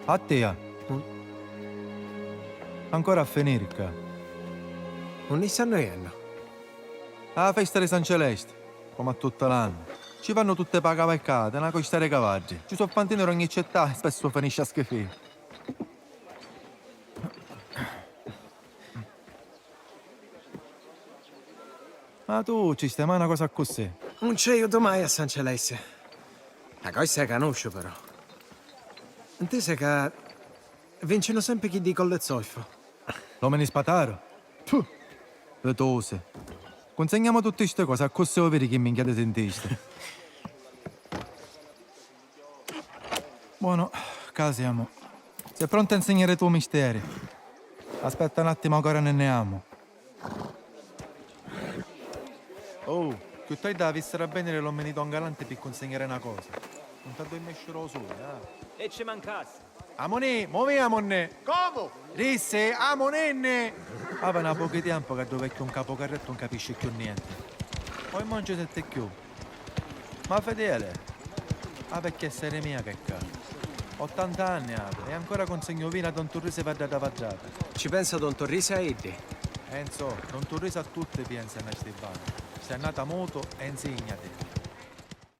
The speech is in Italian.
A te, ancora a finire qua. Non li stanno riendo. La festa di San Celeste, come a tutto l'anno. Ci fanno tutte le cavalcate, una costa dei cavalli. Ci sono fantini in ogni città e spesso finisce a schifare. Ma tu ci stai mai una cosa così? Non ci aiuto mai a San Celeste. La cosa che conosco, però. Te sai che vincono sempre chi dicono il zolfo. L'uomo spataro? Puh, vetose. Consegniamo tutte queste cose a così veri che minchiate sentiste. Buono, qua siamo. Sei pronto a insegnare i tuoi misteri? Aspetta un attimo, ancora ne amo. Oh, che tu hai da vissere bene l'ho venito un galante per consegnare una cosa. Non ti devi mescere solo, eh? E ci mancasse. Amone, muovi amone! Come? Risse, amonenne! Aveva una poco di tempo che dove un capocarretto non capisce più niente. Poi mangia sette più. Ma fedele, la vecchia essere mia che cazzo. 80 anni e ancora consegno vino a Don Turrisi per data vaggiata. Ci pensa Don Torrisa e Eddie. Enzo, Don Turrisi a tutte pensa a sti bani. Sei nata moto e insegnati.